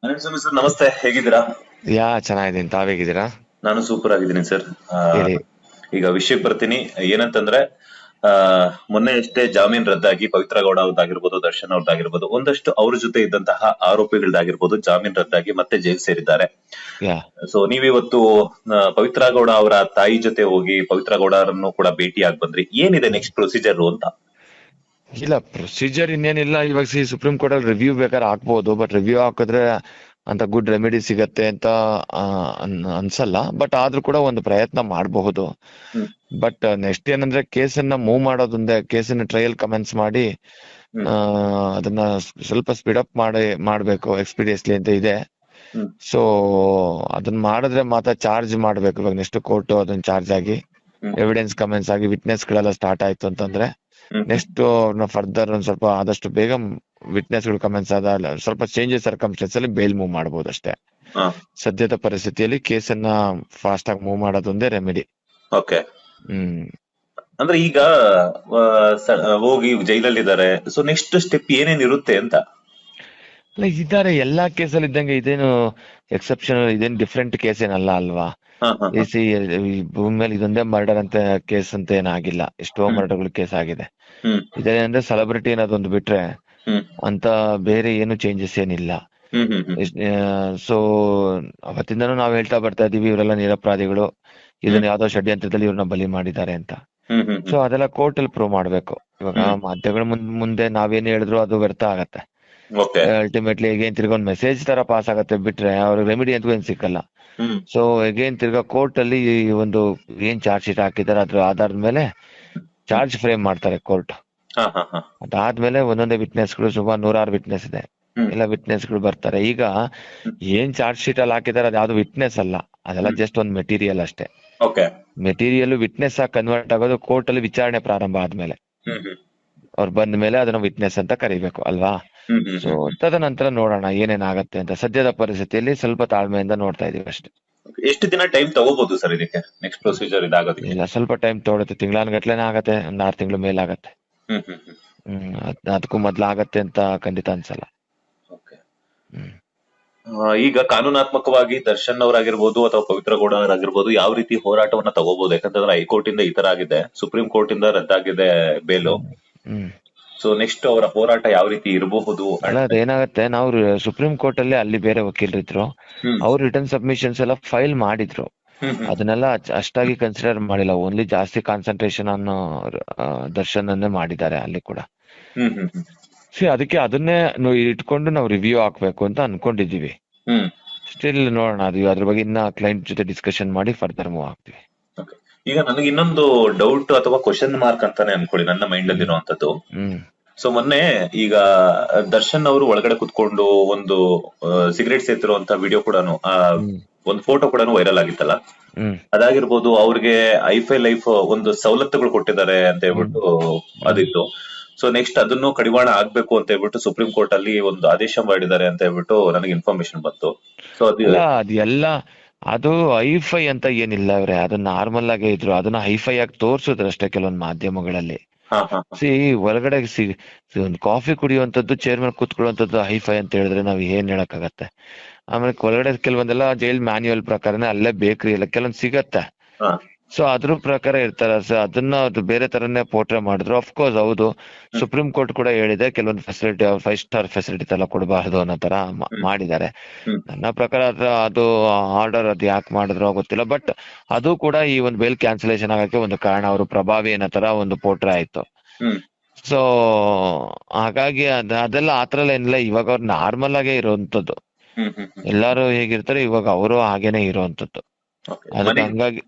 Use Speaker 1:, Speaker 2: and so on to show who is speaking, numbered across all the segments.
Speaker 1: Narayanaswamy sir ನಮಸ್ತೆ, ಹೇಗಿದ್ದೀರಾ?
Speaker 2: ಚೆನ್ನಾಗಿದ್ದೀನಿ, ತಾವೇಗಿದ್ದೀರಾ?
Speaker 1: ನಾನು ಸೂಪರ್ ಆಗಿದ್ದೀನಿ ಸರ್. ಆ,
Speaker 2: ಹೇಳಿ.
Speaker 1: ಈಗ ವಿಷಯಕ್ಕೆ ಬರ್ತೀನಿ. ಏನಂತಂದ್ರೆ ಆ ಮೊನ್ನೆ ಅಷ್ಟೇ ಜಾಮೀನ್ ರದ್ದಾಗಿ ಪವಿತ್ರ ಗೌಡ ಅವ್ರದ್ದಾಗಿರ್ಬೋದು, ದರ್ಶನ್ ಅವ್ರದ್ದಾಗಿರ್ಬೋದು, ಒಂದಷ್ಟು ಅವ್ರ ಜೊತೆ ಇದ್ದಂತಹ ಆರೋಪಿಗಳದ್ದಾಗಿರ್ಬೋದು ಜಾಮೀನ್ ರದ್ದಾಗಿ ಮತ್ತೆ ಜೈಲು ಸೇರಿದ್ದಾರೆ.
Speaker 2: ಯಾ
Speaker 1: ಸೊ ನೀವಿವತ್ತು ಪವಿತ್ರ ಗೌಡ ಅವರ ತಾಯಿ ಜೊತೆ ಹೋಗಿ ಪವಿತ್ರ ಗೌಡ ಅವರನ್ನು ಕೂಡ ಭೇಟಿಯಾಗಿ ಬಂದ್ರಿ. ಏನಿದೆ ನೆಕ್ಸ್ಟ್ ಪ್ರೊಸೀಜರ್ ಅಂತ?
Speaker 2: ಇಲ್ಲ, ಪ್ರೊಸೀಜರ್ ಇನ್ನೇನಿಲ್ಲ. ಇವಾಗ ಸುಪ್ರೀಂ ಕೋರ್ಟ್ ಅಲ್ಲಿ ರಿವ್ಯೂ ಬೇಕಾದ್ರೆ ಹಾಕ್ಬೋದು, ಬಟ್ ರಿವ್ಯೂ ಹಾಕಿದ್ರೆ ಅಂತ ಗುಡ್ ರೆಮಿಡಿ ಸಿಗತ್ತೆ ಅಂತ ಅನ್ಸಲ್ಲ. ಬಟ್ ಆದ್ರೂ ಕೂಡ ಒಂದು ಪ್ರಯತ್ನ ಮಾಡಬಹುದು.
Speaker 1: ಹ್ಮ್
Speaker 2: ಬಟ್ ನೆಕ್ಸ್ಟ್ ಏನಂದ್ರೆ ಕೇಸನ್ನ ಮೂವ್ ಮಾಡೋದೊಂದೇ. ಕೇಸನ್ನ ಟ್ರಯಲ್ ಕಮೆನ್ಸ್ ಮಾಡಿ
Speaker 1: ಹ್ಮ್
Speaker 2: ಆ, ಅದನ್ನ ಸ್ವಲ್ಪ ಸ್ಪೀಡ್ ಅಪ್ ಮಾಡ್ಬೇಕು ಎಕ್ಸ್ಪೀಡಿಯಸ್ಲಿ ಅಂತ ಇದೆ.
Speaker 1: ಹ್ಮ್
Speaker 2: ಸೊ ಅದನ್ನ ಮಾಡಿದ್ರೆ ಮಾತ್ರ ಚಾರ್ಜ್ ಮಾಡ್ಬೇಕು. ಇವಾಗ ನೆಕ್ಸ್ಟ್ ಕೋರ್ಟ್ ಅದನ್ನ ಚಾರ್ಜ್ ಆಗಿ
Speaker 1: ಹ್ಮ್
Speaker 2: ಎವಿಡೆನ್ಸ್ ಕಮೆಂಟ್ಸ್ ಆಗಿ ವಿಟ್ನೆಸ್ ಗಳೆಲ್ಲ ಸ್ಟಾರ್ಟ್ ಆಯ್ತು ಅಂತಂದ್ರೆ
Speaker 1: ಹ್ಮ್ ಹ್ಮ್
Speaker 2: ನೆಕ್ಸ್ಟ್ ಅವ್ರನ್ನ ಫರ್ದರ್ ಒಂದ್ ಸ್ವಲ್ಪ ಆದಷ್ಟು ಬೇಗ ವಿಟ್ನೆಸ್ ಗಳು ಕಮೆಂಟ್ಸ್ ಆದ ಸ್ವಲ್ಪ ಚೇಂಜಸ್ ಸರ್ಕಮ್ಸ್ಟೆನ್ಸ್ ಅಲ್ಲಿ ಬೇಲ್ ಮೂವ್ ಮಾಡಬಹುದು ಅಷ್ಟೇ.
Speaker 1: ಹಾ,
Speaker 2: ಸದ್ಯದ ಪರಿಸ್ಥಿತಿಯಲ್ಲಿ ಕೇಸನ್ನ ಫಾಸ್ಟ್ ಆಗಿ ಮೂವ್ ಮಾಡೋದೊಂದೇ ರೆಮಿಡಿ.
Speaker 1: ಓಕೆ.
Speaker 2: ಹ್ಮ್
Speaker 1: ಅಂದ್ರೆ ಈಗ ಹೋಗಿ ಜೈಲಲ್ಲಿದ್ದಾರೆ. ಸೊ ನೆಕ್ಸ್ಟ್ ಸ್ಟೆಪ್ ಏನೇನ್ ಇರುತ್ತೆ ಅಂತ?
Speaker 2: ಅಲ್ಲ, ಇದ್ದಾರೆ ಎಲ್ಲಾ ಕೇಸಲ್ಲಿ ಇದ್ದಂಗೆ. ಇದೇನು ಎಕ್ಸೆಪ್ಷನ್, ಇದೇನು ಡಿಫ್ರೆಂಟ್ ಕೇಸ್ ಏನಲ್ಲ ಅಲ್ವಾ?
Speaker 1: ಹಾ ಹಾ ಹಾ.
Speaker 2: ಈ ಭೂಮಿ ಮೇಲೆ ಇದೊಂದೇ ಮರ್ಡರ್ ಅಂತ ಕೇಸ್ ಅಂತ ಏನಾಗಿಲ್ಲ, ಎಷ್ಟೋ
Speaker 1: ಹ್ಮ್
Speaker 2: ಮರ್ಡರ್ಗಳು ಕೇಸ್ ಆಗಿದೆ.
Speaker 1: ಹ್ಮ್
Speaker 2: ಇದೇನಂದ್ರೆ ಸೆಲೆಬ್ರಿಟಿ ಅನ್ನೋದೊಂದು ಬಿಟ್ರೆ
Speaker 1: ಹ್ಮ್
Speaker 2: ಅಂತ ಬೇರೆ ಏನು ಚೇಂಜಸ್ ಏನಿಲ್ಲ.
Speaker 1: ಹ್ಮ್ ಹ್ಮ್ ಹ್ಮ್
Speaker 2: ಸೊ ಅವತ್ತಿಂದನೂ ನಾವು ಹೇಳ್ತಾ ಬರ್ತಾ ಇದೀವಿ, ಇವರೆಲ್ಲ ನಿರಪರಾಧಿಗಳು,
Speaker 1: ಹ್ಮ್
Speaker 2: ಇದನ್ನ ಯಾವ್ದೋ ಷಡ್ಯಂತ್ರದಲ್ಲಿ ಇವ್ರನ್ನ ಬಲಿ ಮಾಡಿದ್ದಾರೆ ಅಂತ.
Speaker 1: ಹ್ಮ್ ಹ್ಮ್
Speaker 2: ಸೊ
Speaker 1: ಹ್ಮ್
Speaker 2: ಅದೆಲ್ಲ ಕೋರ್ಟ್ ಅಲ್ಲಿ ಪ್ರೂವ್ ಮಾಡ್ಬೇಕು. ಇವಾಗ
Speaker 1: ಹ್ಮ್
Speaker 2: ಮಾಧ್ಯಮಗಳ ಮುಂದೆ ನಾವೇನ್ ಹೇಳಿದ್ರು ಅದು ವ್ಯರ್ಥ ಆಗತ್ತೆ.
Speaker 1: ಓಕೆ.
Speaker 2: ಅಲ್ಟಿಮೇಟ್ಲಿ ಅಗೇನ್ ತಿರ್ಗಾ ಒಂದು ಮೆಸೇಜ್ ತರ ಪಾಸ್ ಆಗತ್ತೆ ಬಿಟ್ರೆ ಅವ್ರಿಗೆ ರೆಮಿಡಿ ಅಂತೂ ಏನ್ ಸಿಕ್ಕಲ್ಲ.
Speaker 1: ಹ್ಮ್
Speaker 2: ಸೊ ಅಗೇನ್ ತಿರ್ಗಾ ಕೋರ್ಟ್ ಅಲ್ಲಿ ಒಂದು ಏನ್ ಚಾರ್ಜ್ ಶೀಟ್ ಹಾಕಿದ್ದಾರೆ ಅದ್ರ ಆಧಾರದ ಮೇಲೆ
Speaker 1: ಹ್ಮ್
Speaker 2: ಚಾರ್ಜ್ ಫ್ರೇಮ್ ಮಾಡ್ತಾರೆ ಕೋರ್ಟ್.
Speaker 1: ಹಾ ಹಾ ಹಾ.
Speaker 2: ಅದಾದ್ಮೇಲೆ ಒಂದೊಂದೇ ವಿಟ್ನೆಸ್ಗಳು, ಸುಮಾರು 100 ವಿಟ್ನೆಸ್ ಇದೆ,
Speaker 1: ಹ್ಮ್
Speaker 2: ಎಲ್ಲ ವಿಟ್ನೆಸ್ಗಳು ಬರ್ತಾರೆ. ಈಗ
Speaker 1: ಹ್ಮ್
Speaker 2: ಏನ್ ಚಾರ್ಜ್ ಶೀಟ್ ಅಲ್ಲಿ ಹಾಕಿದ್ದಾರೆ ಅದು ಯಾವ್ದು ವಿಟ್ನೆಸ್ ಅಲ್ಲ, ಅದೆಲ್ಲ
Speaker 1: ಹ್ಮ್
Speaker 2: ಜಸ್ಟ್ ಒಂದು ಮೆಟೀರಿಯಲ್ ಅಷ್ಟೇ.
Speaker 1: ಓಕೆ.
Speaker 2: ಮೆಟೀರಿಯಲ್ ವಿಟ್ನೆಸ್ ಆಗಿ ಕನ್ವರ್ಟ್ ಆಗೋದು ಕೋರ್ಟ್ ಅಲ್ಲಿ ವಿಚಾರಣೆ ಪ್ರಾರಂಭ ಆದ್ಮೇಲೆ.
Speaker 1: ಹ್ಮ್ ಹ್ಮ್
Speaker 2: ಅವ್ರು ಬಂದ ಮೇಲೆ ಅದನ್ನ ವಿಟ್ನೆಸ್ ಅಂತ ಕರಿಬೇಕು ಅಲ್ವಾ?
Speaker 1: ಹ್ಮ್ ಹ್ಮ್
Speaker 2: ಸೊ
Speaker 1: ಹ್ಮ್ ಹ್ಮ್
Speaker 2: ತದನಂತರ ನೋಡೋಣ ಏನೇನಾಗತ್ತೆ ಅಂತ. ಸದ್ಯದ ಪರಿಸ್ಥಿತಿಯಲ್ಲಿ ಸ್ವಲ್ಪ ತಾಳ್ಮೆಯಿಂದ ನೋಡ್ತಾ ಇದೀವಿ ಅಷ್ಟೇ.
Speaker 1: ಎಷ್ಟು ದಿನ ಟೈಮ್ ತಗೋಬಹುದು ಸರ್ ಇದಕ್ಕೆ, ನೆಕ್ಸ್ಟ್ ಪ್ರೊಸೀಜರ್ ಇದಾಗೋದಕ್ಕೆ?
Speaker 2: ಇಲ್ಲ, ಸ್ವಲ್ಪ ಟೈಮ್ ತಗೊಳುತ್ತೆ, ತಿಂಗಳಾನ್ಗಟ್ಲೆನೇ ಆಗತ್ತೆ, ಒಂದ್ 6 ತಿಂಗಳು ಮೇಲಾಗತ್ತೆ.
Speaker 1: ಹ್ಮ್ ಹ್ಮ್ ಹ್ಮ್
Speaker 2: ಅದಕ್ಕೂ ಮೊದ್ಲು ಆಗತ್ತೆ ಅಂತ ಖಂಡಿತ ಅನ್ಸಲ್ಲ.
Speaker 1: ಓಕೆ.
Speaker 2: ಹ್ಮ್
Speaker 1: ಈಗ ಕಾನೂನಾತ್ಮಕವಾಗಿ ದರ್ಶನ್ ಅವರಾಗಿರ್ಬೋದು ಅಥವಾ ಪವಿತ್ರ ಗೌಡ ಅವರಾಗಿರ್ಬೋದು ಯಾವ ರೀತಿ ಹೋರಾಟವನ್ನ ತಗೋಬಹುದು? ಯಾಕಂತಂದ್ರೆ ಹೈಕೋರ್ಟ್ ಇಂದ ಈ ತರ ಆಗಿದೆ, ಸುಪ್ರೀಂ ಕೋರ್ಟ್ ಇಂದ ರದ್ದಾಗಿದೆ ಬೇಲು.
Speaker 2: ಹ್ಮ್ ಹ್ಮ್
Speaker 1: ಸೊ ನೆಕ್ಸ್ಟ್ ಅವರ ಹೋರಾಟ ಯಾವ ರೀತಿ ಇರಬಹುದು
Speaker 2: ಅಲ್ಲ,
Speaker 1: ಅಂಡ್
Speaker 2: ಅದೇನಾಗತ್ತೆ, ನಾವು ಸುಪ್ರೀಂ ಕೋರ್ಟ್ ಅಲ್ಲಿ ಅಲ್ಲಿ ಬೇರೆ ವಕೀಲರಿದ್ರು,
Speaker 1: ಹ್ಮ್
Speaker 2: ಅವ್ರು ರಿಟರ್ನ್ ಸಬ್ಮಿಷನ್ಸ್ ಎಲ್ಲ ಫೈಲ್ ಮಾಡಿದ್ರು.
Speaker 1: ಹ್ಮ್ ಹ್ಮ್
Speaker 2: ಅದನ್ನೆಲ್ಲ ಅಷ್ಟಾಗಿ ಕನ್ಸಿಡರ್ ಮಾಡಿಲ್ಲ, ಓನ್ಲಿ ಜಾಸ್ತಿ ಕಾನ್ಸಂಟ್ರೇಷನ್ ಅನ್ನೋ ದರ್ಶನ್ ಅನ್ನೇ ಮಾಡಿದ್ದಾರೆ ಅಲ್ಲಿ ಕೂಡ.
Speaker 1: ಹ್ಮ್ ಹ್ಮ್ ಹ್ಮ್
Speaker 2: ಅದಕ್ಕೆ ಅದನ್ನೇ ಇಟ್ಕೊಂಡು ನಾವು ರಿವ್ಯೂ ಹಾಕ್ಬೇಕು ಅಂತ ಅನ್ಕೊಂಡಿದೀವಿ.
Speaker 1: ಹ್ಮ್
Speaker 2: ಸ್ಟಿಲ್ ನೋಡೋಣ, ಅದು ಅದ್ರ ಬಗ್ಗೆ ಇನ್ನ ಕ್ಲೈಂಟ್ ಜೊತೆ ಡಿಸ್ಕಷನ್ ಮಾಡಿ ಫರ್ದರ್ ಮೂವ್ ಆಗ್ತೀವಿ.
Speaker 1: ಓಕೆ. ಈಗ ನನಗೆ ಇನ್ನೊಂದು ಡೌಟ್ ಅಥವಾ ಕ್ವಶನ್ ಮಾರ್ಕ್ ಅಂತಾನೆ ಅನ್ಕೊಳ್ಳಿ ನನ್ನ ಮೈಂಡ್ ಅಲ್ಲಿ
Speaker 2: ಹ್ಮ್
Speaker 1: ಇರುವಂತದ್ದು.
Speaker 2: ಹ್ಮ್
Speaker 1: ಸೊ ಮೊನ್ನೆ ಈಗ ದರ್ಶನ್ ಅವರು ಒಳಗಡೆ ಕುತ್ಕೊಂಡು ಒಂದು ಸಿಗರೇಟ್ ಸೇತಿರುವಂತ ವಿಡಿಯೋ ಕೂಡ,
Speaker 2: ಹ್ಮ್
Speaker 1: ಒಂದು ಫೋಟೋ ಕೂಡ ವೈರಲ್ ಆಗಿತ್ತಲ್ಲ.
Speaker 2: ಹ್ಮ್
Speaker 1: ಅದಾಗಿರ್ಬೋದು, ಅವ್ರಿಗೆ ಐಫೈ ಲೈಫ್ ಒಂದು ಸವಲತ್ತುಗಳು ಕೊಟ್ಟಿದ್ದಾರೆ ಅಂತ
Speaker 2: ಹ್ಮ್
Speaker 1: ಹೇಳ್ಬಿಟ್ಟು
Speaker 2: ಹ್ಮ್
Speaker 1: ಅದಿತ್ತು. ಸೊ ನೆಕ್ಸ್ಟ್ ಅದನ್ನು ಕಡಿವಾಣ ಆಗ್ಬೇಕು ಅಂತ ಹೇಳ್ಬಿಟ್ಟು ಸುಪ್ರೀಂ ಕೋರ್ಟ್ ಅಲ್ಲಿ ಒಂದು ಆದೇಶ ಮಾಡಿದ್ದಾರೆ ಅಂತ ಹೇಳ್ಬಿಟ್ಟು ನನಗೆ ಇನ್ಫಾರ್ಮೇಶನ್ ಬಂತು. ಸೊ ಅದು
Speaker 2: ಅಲ್ಲ, ಅದು ಹೈಫೈ ಅಂತ ಏನಿಲ್ಲ ಅವ್ರೆ, ಅದು ನಾರ್ಮಲ್ ಆಗೇ ಇದ್ರು. ಅದನ್ನ ಹೈಫೈ ಆಗಿ ತೋರ್ಸುದ್ರು ಅಷ್ಟೇ ಕೆಲವೊಂದು ಮಾಧ್ಯಮಗಳಲ್ಲಿ.
Speaker 1: ಹಾ ಹಾ ಹಾ.
Speaker 2: ಸಿ ಒಳಗಡೆ ಒಂದು ಕಾಫಿ ಕುಡಿಯುವಂತದ್ದು, ಚೇರ್ ಮೇಲೆ ಕೂತ್ಕೊಳ್ಳುವಂತದ್ದು ಹೈಫೈ ಅಂತ ಹೇಳಿದ್ರೆ ನಾವ್ ಏನ್ ಹೇಳಕ್ಕಾಗತ್ತೆ? ಆಮೇಲೆ ಒಳಗಡೆ ಕೆಲವೊಂದೆಲ್ಲ ಜೈಲ್ ಮ್ಯಾನ್ಯುವಲ್ ಪ್ರಕಾರನೇ ಅಲ್ಲೇ ಬೇಕರಿ ಎಲ್ಲ ಕೆಲವೊಂದ್ ಸಿಗತ್ತೆ.
Speaker 1: ಹಾ.
Speaker 2: ಸೊ ಅದ್ರ ಪ್ರಕಾರ ಇರ್ತಾರ. ಸೊ ಅದನ್ನ ಅದು ಬೇರೆ ತರನೇ ಪೋರ್ಟ್ರೇ ಮಾಡಿದ್ರು. ಅಫ್ಕೋರ್ಸ್ ಹೌದು,
Speaker 1: ಹ್ಮ್
Speaker 2: ಸುಪ್ರೀಂ ಕೋರ್ಟ್ ಕೂಡ ಹೇಳಿದೆ ಕೆಲವೊಂದು ಫೆಸಿಲಿಟಿ, 5 ಸ್ಟಾರ್ ಫೆಸಿಲಿಟಿ ಎಲ್ಲ ಕೊಡಬಾರ್ದು ಅನ್ನೋ ತರ
Speaker 1: ಹ್ಮ್
Speaker 2: ಮಾಡಿದ್ದಾರೆ.
Speaker 1: ಹ್ಮ್
Speaker 2: ನನ್ನ ಪ್ರಕಾರ ಅದು ಆರ್ಡರ್ ಅದು ಯಾಕೆ ಮಾಡಿದ್ರೋ ಗೊತ್ತಿಲ್ಲ. ಬಟ್ ಅದು ಕೂಡ ಈ ಒಂದು ಬೇಲ್ ಕ್ಯಾನ್ಸಲೇಷನ್ ಆಗಕ್ಕೆ ಒಂದು ಕಾರಣ, ಅವರು ಪ್ರಭಾವಿ ಅನ್ನೋ ತರ ಒಂದು ಪೋರ್ಟ್ರೇ ಆಯ್ತು.
Speaker 1: ಹ್ಮ್
Speaker 2: ಸೊ ಹಾಗಾಗಿ ಅದೆಲ್ಲ ಆತರ ಎಲ್ಲ ಏನಿಲ್ಲ. ಇವಾಗ ಅವ್ರು ನಾರ್ಮಲ್ ಆಗೇ ಇರುವಂತದ್ದು.
Speaker 1: ಹ್ಮ್ ಹ್ಮ್ ಹ್ಮ್
Speaker 2: ಎಲ್ಲಾರು ಹೇಗಿರ್ತಾರೆ ಇವಾಗ ಅವರು ಹಾಗೇನೆ ಇರುವಂತದ್ದು.
Speaker 1: ಓಕೆ.
Speaker 2: ಅದಕ್ಕೆ ಹಂಗಾಗಿ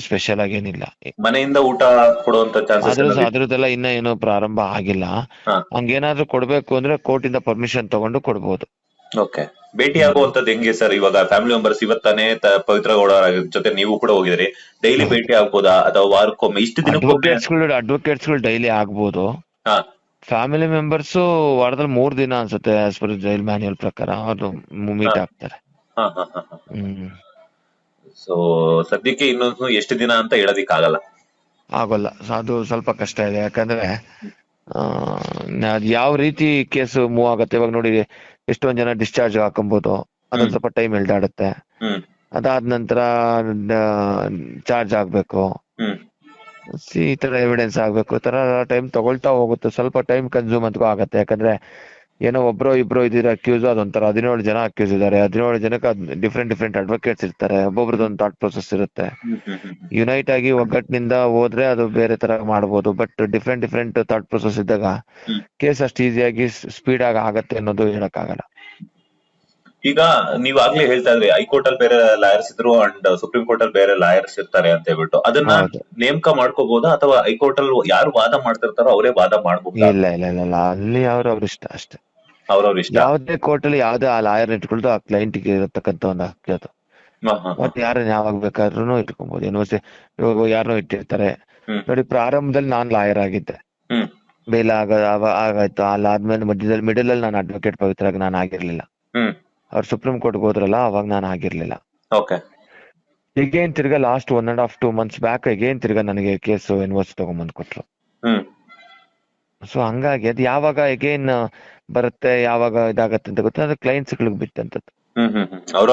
Speaker 2: ಸ್ಪೆಷಲ್ ಆಗೇನಿಲ್ಲ.
Speaker 1: ಮನೆಯಿಂದ ಊಟ ಕೊಡುವಂತ ಚಾನ್ಸಸ್ ಏನಾದ್ರು
Speaker 2: ಅದ್ರದ್ದೆಲ್ಲ ಇನ್ನ ಏನು ಪ್ರಾರಂಭ ಆಗಿಲ್ಲ.
Speaker 1: ಹಾ.
Speaker 2: ಹಂಗೇನಾದ್ರೂ ಕೊಡ್ಬೇಕು ಅಂದ್ರೆ ಕೋರ್ಟ್ ಇಂದ ಪರ್ಮಿಷನ್ ತಗೊಂಡು ಕೊಡ್ಬೋದು.
Speaker 1: ಓಕೆ. ಭೇಟಿ
Speaker 2: ಹ್ಮ್
Speaker 1: ಆಗುವಂತದ್ದು ಹೆಂಗೆ ಸರ್? ಇವಾಗ ಫ್ಯಾಮಿಲಿ ಮೆಂಬರ್ಸ್ ಇವತ್ತಾನೆ ಪವಿತ್ರ ಗೌಡ ಅವ್ರ ಜೊತೆ ನೀವು ಕೂಡ ಹೋಗಿದ್ರಿ. ಡೈಲಿ
Speaker 2: ಹೌದು.
Speaker 1: ಭೇಟಿ ಆಗ್ಬೋದಾ ಅಥವಾ ವಾರಕ್ಕೊಮ್ಮೆ, ಇಷ್ಟು ದಿನಕ್ಕೊಮ್ಮೆ?
Speaker 2: ಅಡ್ವೊಕೇಟ್ಸ್ಗಳು ಡೈಲಿ ಆಗ್ಬೋದು.
Speaker 1: ಹಾ
Speaker 2: ಫ್ಯಾಮಿಲಿ ಮೆಂಬರ್ಸ್ ವಾರದಲ್ಲಿ 3 ದಿನ ಅನ್ಸುತ್ತೆ, ಆಸ್ ಪರ್ ಜೈಲ್ ಮ್ಯಾನ್ಯುಯಲ್ ಪ್ರಕಾರ ಅವ್ರು
Speaker 1: ಹಾ
Speaker 2: ಮೀಟ್ ಆಗ್ತಾರೆ.
Speaker 1: ಹಾ ಹಾ ಹಾ ಹಾ.
Speaker 2: ಹ್ಮ್
Speaker 1: ಸೊ ಸದ್ಯಕ್ಕೆ ಇನ್ನೊಂದು ಎಷ್ಟು ದಿನ ಅಂತ ಹೇಳೋದಿಕ್ ಆಗಲ್ಲ.
Speaker 2: ಆಗೋಲ್ಲ. ಅದು ಸ್ವಲ್ಪ ಕಷ್ಟ ಇದೆ. ಯಾಕಂದ್ರೆ ಆ ಅದ್ ಯಾವ ರೀತಿ ಕೇಸ್ ಮೂವ್ ಆಗತ್ತೆ. ಇವಾಗ ನೋಡಿ, ಎಷ್ಟೊಂದ್ ಜನ ಡಿಸ್ಚಾರ್ಜ್ ಹಾಕೊಬಹುದು. ಅದೊಂದ್ ಸ್ವಲ್ಪ ಟೈಮ್ ಎಳ್ದಾಡುತ್ತೆ.
Speaker 1: ಹ್ಮ್
Speaker 2: ಅದಾದ ನಂತರ ಚಾರ್ಜ್ ಆಗ್ಬೇಕು,
Speaker 1: ಹ್ಮ್
Speaker 2: ಈ ತರ ಎವಿಡೆನ್ಸ್ ಆಗ್ಬೇಕು, ಈ ತರ ಟೈಮ್ ತಗೊಳ್ತಾ ಹೋಗುತ್ತೆ. ಸ್ವಲ್ಪ ಟೈಮ್ ಕನ್ಸ್ಯೂಮ್ ಅಂತೂ ಆಗತ್ತೆ. ಯಾಕಂದ್ರೆ ಏನೋ ಒಬ್ರೋ ಇಬ್ರೋ ಇದ್ದೀರಾ ಅಕ್ಯೂಸ್, ಅದೊಂಥರ 17 ಜನ ಅಕ್ಯೂಸ್ ಇದಾರೆ. 17 ಜನಕ್ಕೆ ಡಿಫ್ರೆಂಟ್ ಅಡ್ವೊಕೇಟ್ಸ್ ಇರ್ತಾರೆ. ಒಬ್ಬೊಬ್ರದ್ದು ಒಂದು ಥಾಟ್ ಪ್ರೊಸೆಸ್ ಇರುತ್ತೆ.
Speaker 1: ಹ್ಮ್ ಹ್ಮ್ ಹ್ಮ್
Speaker 2: ಯುನೈಟ್ ಆಗಿ ಒಗ್ಗಟ್ಟಿನಿಂದ ಹೋದ್ರೆ ಅದು ಬೇರೆ ತರ ಮಾಡ್ಬೋದು. ಬಟ್ ಡಿಫ್ರೆಂಟ್ ಥಾಟ್ ಪ್ರೊಸೆಸ್ ಇದ್ದಾಗ
Speaker 1: ಹ್ಮ್.
Speaker 2: ಕೇಸ್ ಅಷ್ಟು ಈಸಿಯಾಗಿ ಸ್ಪೀಡ್ ಆಗಿ ಆಗತ್ತೆ ಅನ್ನೋದು ಹೇಳಕ್ಕಾಗಲ್ಲ.
Speaker 1: ಈಗ ನೀವಾಗ್ಲೇ ಹೇಳ್ತಾ ಇದ್ರಿ ಹೈಕೋರ್ಟ್ ಅಲ್ಲಿ ಬೇರೆ ಲಾಯರ್ಸ್ ಇದ್ರು ಅಂಡ್ ಸುಪ್ರೀಂ ಕೋರ್ಟ್ ಅಲ್ಲಿ ಬೇರೆ ಲಾಯರ್ಸ್ ಇರ್ತಾರೆ ಅಂತ ಹೇಳ್ಬಿಟ್ಟು, ಅದನ್ನ
Speaker 2: ಹೌದು.
Speaker 1: ನೇಮಕ ಮಾಡ್ಕೋಬಹುದಾ ಅಥವಾ ಹೈಕೋರ್ಟ್ ಅಲ್ಲಿ ಯಾರು ವಾದ ಮಾಡ್ತಿರ್ತಾರೋ ಅವರೇ ವಾದ ಮಾಡಬಹುದಾ?
Speaker 2: ಇಲ್ಲ ಅಲ್ಲಿ ಅವ್ರ ಇಷ್ಟ ಅಷ್ಟೇ.
Speaker 1: ಅವ್ರವ್ರ ಇಷ್ಟ.
Speaker 2: ಯಾವ್ದೇ ಕೋರ್ಟ್ ಅಲ್ಲಿ ಯಾವ್ದೇ ಆ ಲಾಯರ್ ಇಟ್ಕೊಳ್ತು ಆ ಕ್ಲೈಂಟ್ ಗೆ ಇರತಕ್ಕಂತ ಒಂದು ಹಕ್ಕು ಅದು.
Speaker 1: ಹಾ, ಹಾ, ಹಾ.
Speaker 2: ಮತ್ತೆ ಯಾರನ್ನ ಯಾವಾಗ ಬೇಕಾದ್ರೂ ಇಟ್ಕೊಬಹುದು. ಇವಾಗ ಯಾರನ್ನೋ ಇಟ್ಟಿರ್ತಾರೆ
Speaker 1: ಹ್ಮ್
Speaker 2: ನೋಡಿ. ಪ್ರಾರಂಭದಲ್ಲಿ ನಾನ್ ಲಾಯರ್ ಆಗಿದ್ದೆ,
Speaker 1: ಹ್ಮ್
Speaker 2: ಬೇಲ ಆಗಾಯ್ತು. ಅದಾದ್ಮೇಲೆ ಮಿಡಲ್ ಅಲ್ಲಿ ನಾನು ಅಡ್ವೊಕೇಟ್ ಪವಿತ್ರಾಗ ನಾನು ಆಗಿರ್ಲಿಲ್ಲ.
Speaker 1: ಹ್ಮ್
Speaker 2: ಅವ್ರು ಸುಪ್ರೀಂ ಕೋರ್ಟ್ ಹೋದ್ರಲ್ಲ, ಅವಾಗ ನಾನು ಆಗಿರ್ಲಿಲ್ಲ.
Speaker 1: ಓಕೆ.
Speaker 2: ಎಗೇನ್ ತಿರ್ಗಾ ಲಾಸ್ಟ್ 1.5-2 months ಬ್ಯಾಕ್ ಎಗೇನ್ ತಿರ್ಗಾ ನನಗೆ ಕೇಸು ಎನ್ವರ್ಸ್ ತಗೊಂಡ್ಬಂದ್ ಕೊಟ್ರು.
Speaker 1: ಹ್ಮ್
Speaker 2: ಸೊ ಹಂಗಾಗಿ ಅದು ಯಾವಾಗ ಎಗೇನ್ ಬರುತ್ತೆ, ಯಾವಾಗ ಇದಾಗತ್ತೆ ಅಂತ ಗೊತ್ತಾ, ಅದು ಕ್ಲೈಂಟ್ಸ್ ಗಳಿಗೆ ಬಿಟ್ಟಂತದ್ದು.
Speaker 1: ಹ್ಮ್ ಹ್ಮ್ ಹ್ಮ್ ಅವ್ರ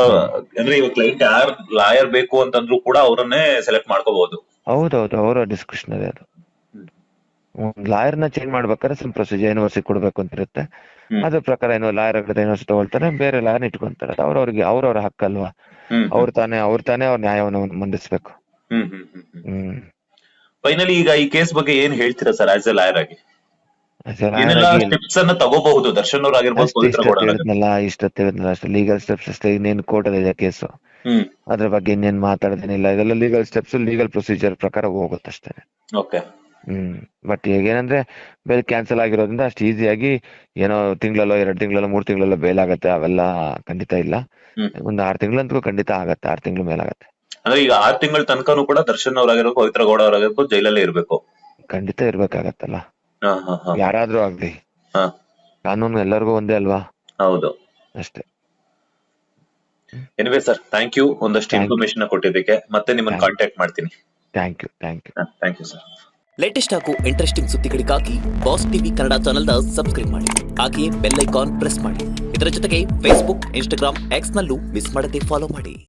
Speaker 1: ಅಂದ್ರೆ ಇವಾಗ ಕ್ಲೈಂಟ್ ಯಾರು ಲಾಯರ್ ಬೇಕು ಅಂತಂದ್ರು ಕೂಡ ಅವರನ್ನೇ ಸೆಲೆಕ್ಟ್ ಮಾಡ್ಕೋಬಹುದು.
Speaker 2: ಹೌದೌದು, ಅವರ ಡಿಸ್ಕಷನರಿ ಅದು. ಒಂದ್ ಲಾಯರ್ ನ ಚೇಂಜ್ ಮಾಡ್ಬೇಕಾದ್ರೆ ಸಿಮ್ ಪ್ರೊಸೀಜರ್ ಯೂನಿವರ್ಸಿಟಿ ಕೊಡ್ಬೇಕು ಅಂತ ಇರುತ್ತೆ.
Speaker 1: ಹ್ಮ್.
Speaker 2: ಅದ್ರ ಪ್ರಕಾರ ಏನೋ ಲಾಯರ್ ಯೂನಿವರ್ಸಿಟಿ ತಗೊಳ್ತಾರೆ, ಬೇರೆ ಲಾಯರ್ ಇಟ್ಕೊಂತಾರೆ. ಅದು ಅವ್ರವ್ರ ಹಕ್ಕಲ್ವಾ.
Speaker 1: ಹ್ಮ್
Speaker 2: ಅವ್ರ ತಾನೇ ಅವ್ರ ನ್ಯಾಯವನ್ನು ಮಂಡಿಸ್ಬೇಕು.
Speaker 1: ಹ್ಮ್ ಹ್ಮ್ ಹ್ಮ್ ಹ್ಮ್
Speaker 2: ಹ್ಮ್
Speaker 1: ಫೈನಲಿ ಈಗ ಈ ಕೇಸ್ ಬಗ್ಗೆ ಏನ್ ಹೇಳ್ತೀರಾ ಸರ್ ಆಸ್ ಎ ಲಾಯರ್ ಆಗಿ?
Speaker 2: ಲಾಯರ್
Speaker 1: ಏನೆಲ್ಲ
Speaker 2: ಆಗಿ
Speaker 1: ಸ್ಟೆಪ್ಸ್ ಅನ್ನ ತಗೋಬಹುದು ದರ್ಶನ್ ಅವ್ರ ಆಗಿರ್ಬೋದು, ಪವಿತ್ರ ಗೌಡ ಆಗಿರ್ಬೋದು?
Speaker 2: ಹೇಳಿದ್ನಲ್ಲ ಅಷ್ಟೇ ಲೀಗಲ್ ಸ್ಟೆಪ್ಸ್ ಅಷ್ಟೇ. ಇನ್ನೇನು ಕೋರ್ಟ್ ಅಲ್ಲಿ ಇದೆ ಕೇಸು,
Speaker 1: ಹ್ಮ್
Speaker 2: ಅದ್ರ ಬಗ್ಗೆ ಇನ್ನೇನ್ ಮಾತಾಡೋದೇನಿಲ್ಲ. ಇದೆಲ್ಲ ಲೀಗಲ್ ಸ್ಟೆಪ್ಸ್, ಲೀಗಲ್ ಪ್ರೊಸೀಜರ್ ಪ್ರಕಾರ ಹೋಗುತ್ತಷ್ಟೇ.
Speaker 1: ಓಕೆ.
Speaker 2: ಬಟ್ ಈಗೇನಂದ್ರೆ ಬೇಲ್ ಕ್ಯಾನ್ಸಲ್ ಆಗಿರೋದ್ರಿಂದ ಅಷ್ಟು ಈಸಿಯಾಗಿ ಏನೋ ತಿಂಗಳಲ್ಲೋ 2 ತಿಂಗಳಲ್ಲೋ 3 ತಿಂಗಳಲ್ಲೋ ಬೇಲ್ ಆಗತ್ತೆ ಅವೆಲ್ಲ ಖಂಡಿತ ಇಲ್ಲ.
Speaker 1: ಹ್ಮ್.
Speaker 2: ಒಂದ್ 6 ತಿಂಗಳಂತೂ ಖಂಡಿತ ಆಗತ್ತೆ. 6 ತಿಂಗಳ ಮೇಲಾಗತ್ತೆ.
Speaker 1: ಅಂದ್ರೆ ಈಗ 6 ತಿಂಗಳ ತನಕನೂ ಕೂಡ ದರ್ಶನ್ ಅವ್ರಾಗಿರ್ಬೋದು, ಪವಿತ್ರ ಗೌಡ ಅವರಾಗಿರ್ಬೋದು ಜೈಲಲ್ಲೇ ಇರ್ಬೇಕು.
Speaker 2: ಖಂಡಿತ ಇರ್ಬೇಕಾಗತ್ತಲ್ಲ,
Speaker 1: ಹಾ ಹಾ ಹಾ
Speaker 2: ಯಾರಾದ್ರೂ ಆಗ್ಲಿ.
Speaker 1: ಹಾ
Speaker 2: ಕಾನೂನು ಎಲ್ಲರಿಗೂ ಒಂದೇ ಅಲ್ವಾ,
Speaker 1: ಹೌದು.
Speaker 2: ಅಷ್ಟೇ.
Speaker 1: ಎನಿವೇ ಸರ್, ಥ್ಯಾಂಕ್ ಯು ಒಂದಷ್ಟು
Speaker 2: Thank you.
Speaker 1: ಇನ್ಫಾರ್ಮೇಶನ್ ಕೊಟ್ಟಿದ್ದಕ್ಕೆ. ಮತ್ತೆ ನಿಮ್ಮನ್ನ
Speaker 2: Thank-
Speaker 1: ಕಾಂಟ್ಯಾಕ್ಟ್ ಮಾಡ್ತೀನಿ.
Speaker 2: Thank you.
Speaker 1: Thank you sir.
Speaker 3: Latest ಹಾಗೂ ಇಂಟ್ರೆಸ್ಟಿಂಗ್ ಸುದ್ದಿಗಳಿಗಾಗಿ ಬಾಸ್ ಟಿವಿ ಕನ್ನಡ ಚಾನೆಲ್ನ ಸಬ್ಸ್ಕ್ರೈಬ್ ಮಾಡಿ. ಹಾಗೆಯೇ ಬೆಲ್ ಐಕಾನ್ ಪ್ರೆಸ್ ಮಾಡಿ. ಇದರ ಜೊತೆಗೆ ಫೇಸ್ಬುಕ್, ಇನ್ಸ್ಟಾಗ್ರಾಮ್, ಎಕ್ಸ್ ನಲ್ಲೂ ಮಿಸ್ ಮಾಡದೆ ಫಾಲೋ ಮಾಡಿ.